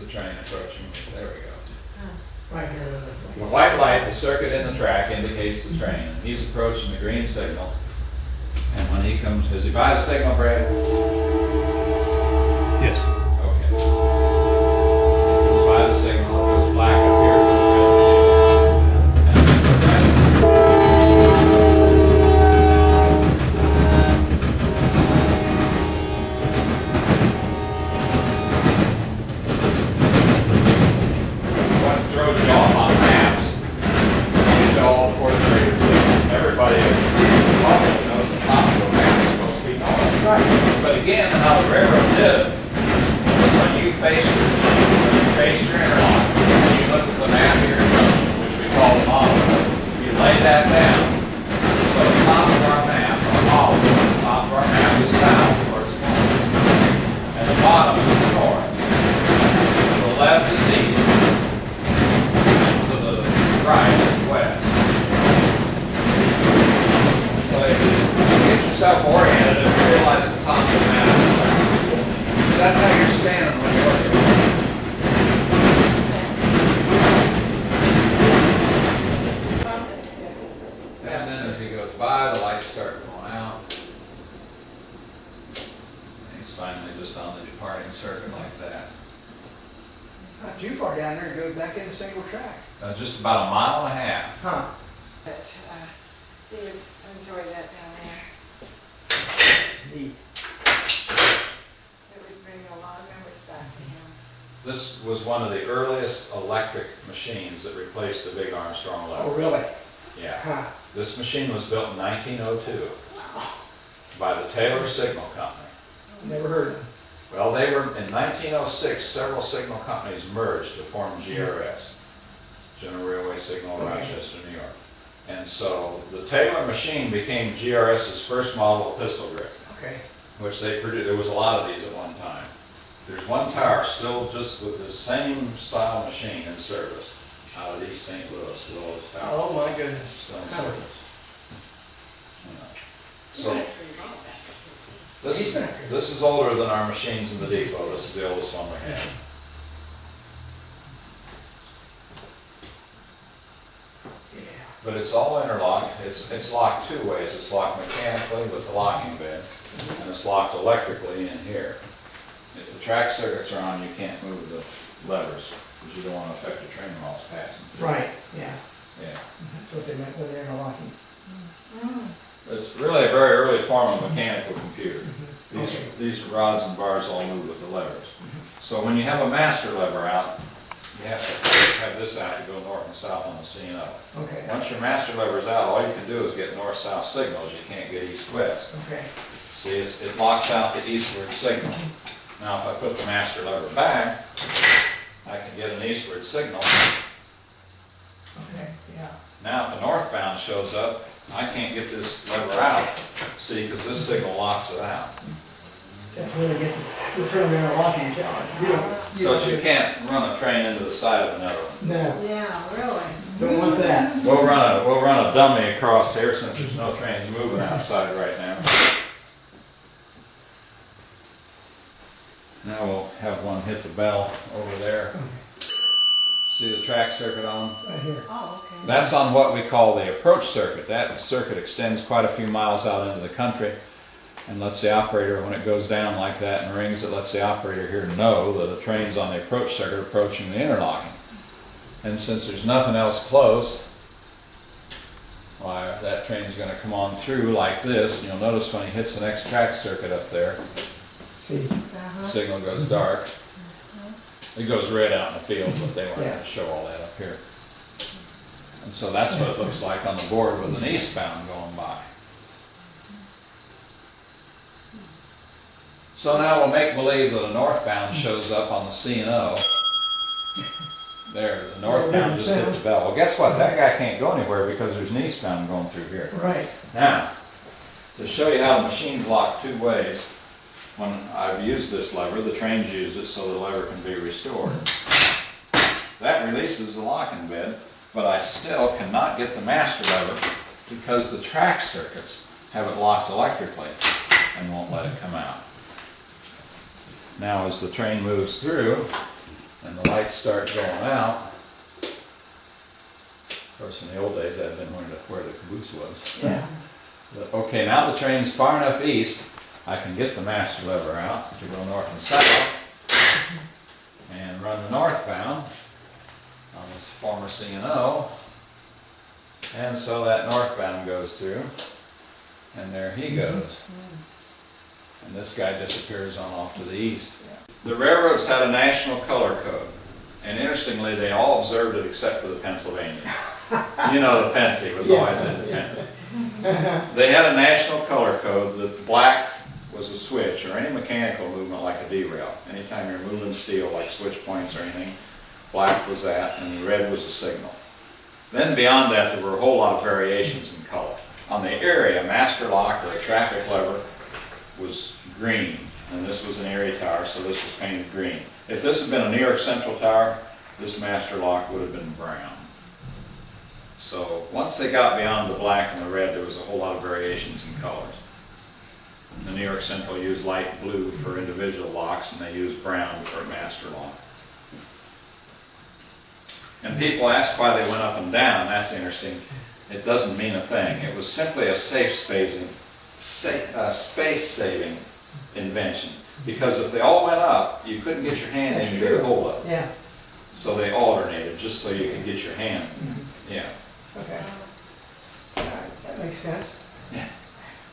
train approaching. There we go. Right here. The white light, the circuit in the track, indicates the train. He's approaching the green signal. And when he comes, is he by the signal, Brad? Yes. Okay. He goes by the signal, it goes black up here, it goes red. What throws you off on maps, you know, for the everybody probably knows the top of the map is supposed to be north. Right. But again, how the railroad did it, is when you face your machine, when you face your interlock, and you look at the map here in junction, which we call the model, you lay that down. So the top of our map, our model, the top of our map is south towards north, and the bottom is north. The left is east, and to the right is west. So if you get yourself oriented and you realize the top of the map is south, because that's how you're standing when you're looking. And then as he goes by, the lights start going out. And he's finally just on the departing circuit like that. Not too far down there, it goes back into single track. Just about a mile and a half. Huh. But he would enjoy that down there. Neat. It would bring a lot of memories back to him. This was one of the earliest electric machines that replaced the big Armstrong lever. Oh, really? Yeah. Huh. This machine was built in 1902 by the Taylor Signal Company. Never heard of them. Well, they were, in 1906, several signal companies merged to form GRS, General Railway Signal, Rochester, New York. And so the Taylor machine became GRS's first model of pistol grip, Okay. which they produced. There was a lot of these at one time. There's one tower still just with the same style machine in service out of East St. Louis, Willows Tower. Oh, my goodness. Still in Huh. service. He So went pretty well back. this is older than our machines in the depot. This is the oldest one we have. Yeah. But it's all interlocked. It's locked two ways. It's locked mechanically with the locking bed, and it's locked electrically in here. If the track circuits are on, you can't move the levers because you don't want to affect the train while it's passing. Right, yeah. Yeah. That's what they meant when they're interlocking. It's really a very early form of mechanical computer. Okay. These rods and bars all move with the levers. So when you have a master lever out, you have to have this out to go north and south on the C&O. Okay. Once your master lever is out, all you can do is get north-south signals. You can't get east-west. Okay. See, it locks out the eastward signal. Now, if I put the master lever back, I can get an eastward signal. Okay, yeah. Now, if a northbound shows up, I can't get this lever out, see, because this signal locks it out. So that's really get the term interlocking. So that you can't run a train into the side of another one. No, Yeah, really. don't want that. We'll run a dummy across here since there's no trains moving outside right now. Now we'll have one hit the bell over there. See the track circuit on? Right here. Oh, okay. That's on what we call the approach circuit. That circuit extends quite a few miles out into the country and lets the operator, when it goes down like that and rings, it lets the operator here know that a train's on the approach circuit approaching the interlocking. And since there's nothing else close, why, that train's going to come on through like this. And you'll notice when he hits the next track circuit up there, See, Uh-huh. signal goes dark. It goes red out in the field, but they weren't Yeah. going to show all that up here. And so that's what it looks like on the board with an eastbound going by. So now we'll make believe that a northbound shows up on the C&O. There, the northbound just hit the bell. Well, guess what? That guy can't go anywhere because there's an eastbound going through here. right. Now, to show you how the machine's locked two ways, when I've used this lever, the trains use it so the lever can be restored. That releases the locking bed, but I still cannot get the master lever because the track circuits have it locked electrically and won't let it come out. Now as the train moves through, and the lights start going out. Of course, in the old days, that'd been where the caboose was. Yeah. But, okay, now the train's far enough east, I can get the master lever out to go north and south and run the northbound on this former C&O. And so that northbound goes through, and there he goes. And this guy disappears on off to the east. The railroads had a national color code, and interestingly, they all observed it except for the Pennsylvania. You know, the Pennsy was always independent. They had a national color code that black was a switch, or any mechanical movement like a derail. Anytime you're moving steel, like switch points or anything, black was that, and red was a signal. Then beyond that, there were a whole lot of variations in color. On the area, a master lock or a traffic lever was green, and this was an area tower, so this was painted green. If this had been a New York Central tower, this master lock would have been brown. So once they got beyond the black and the red, there was a whole lot of variations in colors. The New York Central used light blue for individual locks, and they used brown for a master lock. And people ask why they went up and down. That's interesting. It doesn't mean a thing. It was simply a space-saving invention. Because if they all went up, you couldn't get your hand in to get a hold of it. Yeah. So they alternated just so you could get your hand. Yeah. Okay. All right, that makes sense.